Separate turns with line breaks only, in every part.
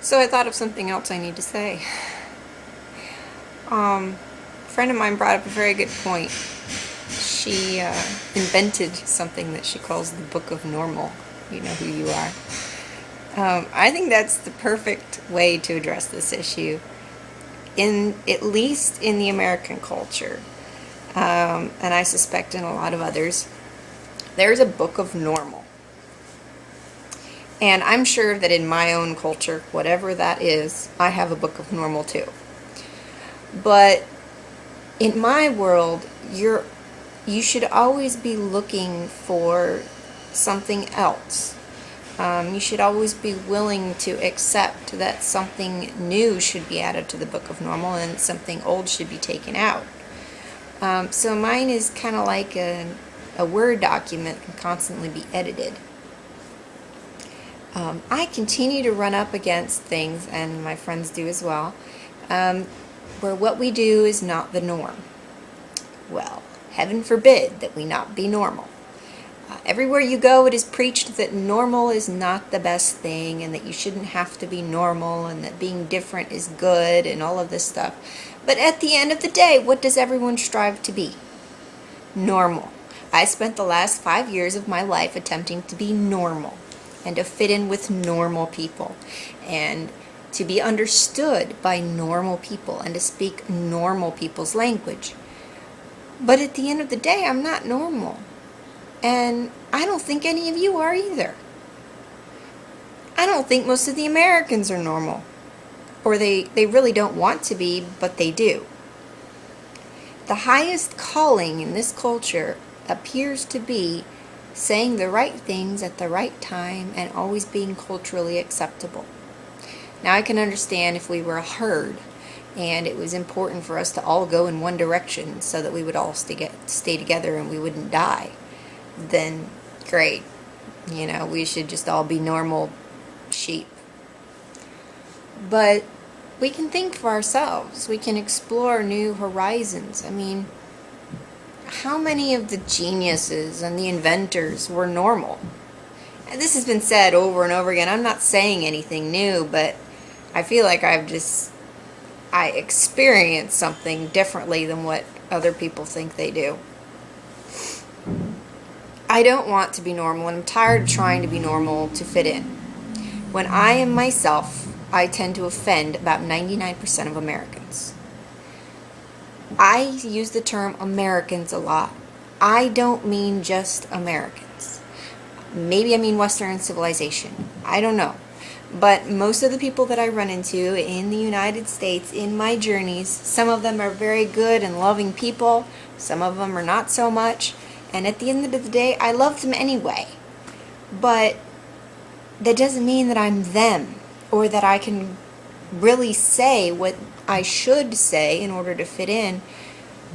So I thought of something else I need to say. A friend of mine brought up a very good point. She invented something that she calls the Book of Normal. You know who you are. I think that's the perfect way to address this issue, at least in the American culture, and I suspect in a lot of others. There's a Book of Normal. And I'm sure that in my own culture, whatever that is, I have a Book of Normal too. But in my world, you should always be looking for something else. You should always be willing to accept that something new should be added to the Book of Normal and something old should be taken out. So mine is kind of like a Word document can constantly be edited. I continue to run up against things, and my friends do as well, where what we do is not the norm. Well, heaven forbid that we not be normal. Everywhere you go, it is preached that normal is not the best thing, and that you shouldn't have to be normal, and that being different is good, and all of this stuff. But at the end of the day, what does everyone strive to be? Normal. I spent the last 5 years of my life attempting to be normal, and to fit in with normal people, and to be understood by normal people, and to speak normal people's language. But at the end of the day, I'm not normal. And I don't think any of you are either. I don't think most of the Americans are normal. Or they really don't want to be, but they do. The highest calling in this culture appears to be saying the right things at the right time and always being culturally acceptable. Now I can understand if we were a herd and it was important for us to all go in one direction so that we would all stay together and we wouldn't die, then great. We should just all be normal sheep. But we can think for ourselves. We can explore new horizons. How many of the geniuses and the inventors were normal? And this has been said over and over again. I'm not saying anything new, but I feel like I experience something differently than what other people think they do. I don't want to be normal, and I'm tired of trying to be normal to fit in. When I am myself, I tend to offend about 99% of Americans. I use the term Americans a lot. I don't mean just Americans. Maybe I mean Western civilization. I don't know. But most of the people that I run into in the United States, in my journeys, some of them are very good and loving people. Some of them are not so much. And at the end of the day, I love them anyway. But that doesn't mean that I'm them, or that I can really say what I should say in order to fit in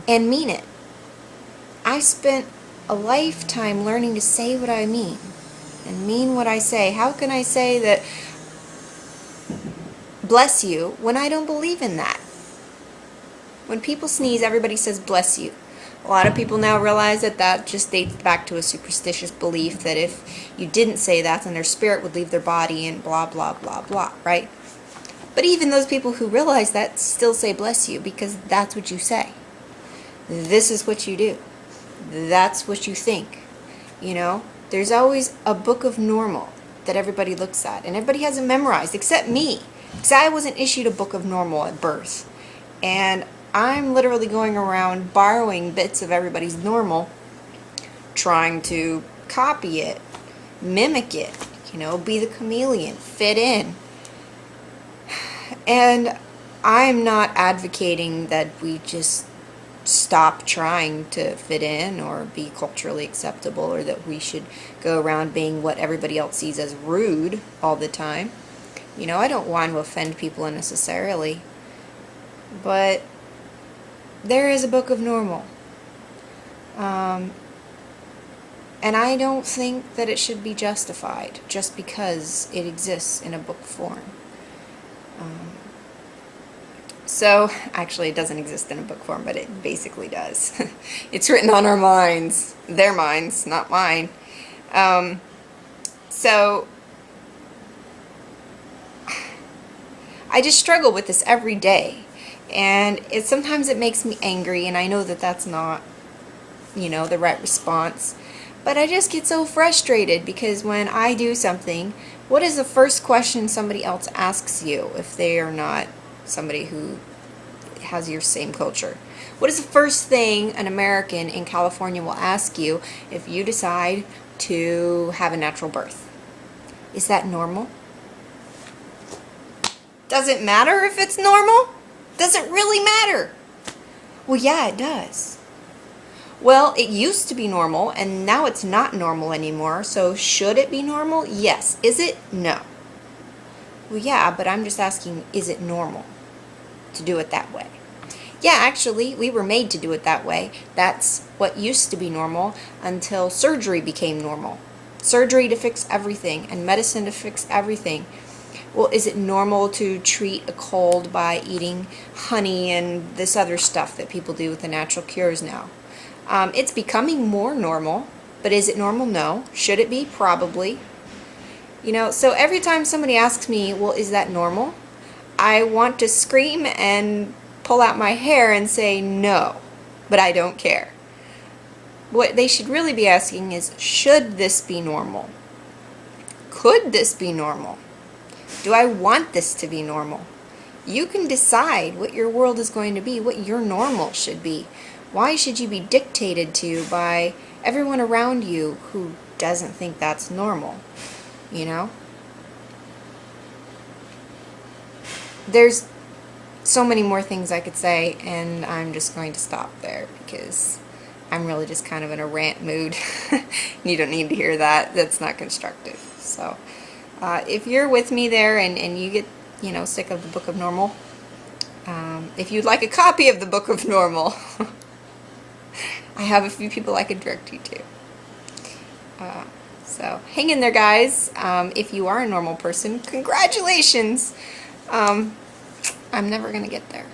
and mean it. I spent a lifetime learning to say what I mean and mean what I say. How can I say that bless you when I don't believe in that? When people sneeze, everybody says bless you. A lot of people now realize that just dates back to a superstitious belief that if you didn't say that, then their spirit would leave their body and blah, blah, blah, blah, right? But even those people who realize that still say bless you, because that's what you say. This is what you do. That's what you think. There's always a Book of Normal that everybody looks at, and everybody has it memorized, except me. Because I wasn't issued a Book of Normal at birth. And I'm literally going around borrowing bits of everybody's normal, trying to copy it, mimic it, be the chameleon, fit in. And I'm not advocating that we just stop trying to fit in or be culturally acceptable, or that we should go around being what everybody else sees as rude all the time. I don't want to offend people unnecessarily, but there is a Book of Normal. And I don't think that it should be justified just because it exists in a book form. So, actually it doesn't exist in a book form, but it basically does. It's written on our minds. Their minds, not mine. So, I just struggle with this every day. And sometimes it makes me angry, and I know that that's not, the right response. But I just get so frustrated because when I do something, what is the first question somebody else asks you if they are not somebody who has your same culture? What is the first thing an American in California will ask you if you decide to have a natural birth? Is that normal? Does it matter if it's normal? Does it really matter? Well, yeah, it does. Well, it used to be normal, and now it's not normal anymore, so should it be normal? Yes. Is it? No. Well, yeah, but I'm just asking, is it normal to do it that way? Yeah, actually, we were made to do it that way. That's what used to be normal until surgery became normal. Surgery to fix everything, and medicine to fix everything. Well, is it normal to treat a cold by eating honey and this other stuff that people do with the natural cures now? It's becoming more normal, but is it normal? No. Should it be? Probably. So every time somebody asks me, well, is that normal? I want to scream and pull out my hair and say no, but I don't care. What they should really be asking is, should this be normal? Could this be normal? Do I want this to be normal? You can decide what your world is going to be, what your normal should be. Why should you be dictated to by everyone around you who doesn't think that's normal? There's so many more things I could say, and I'm just going to stop there because I'm really just kind of in a rant mood. You don't need to hear that. That's not constructive. So if you're with me there and you get sick of the Book of Normal, if you'd like a copy of the Book of Normal, I have a few people I could direct you to. So hang in there, guys. If you are a normal person, congratulations. I'm never going to get there.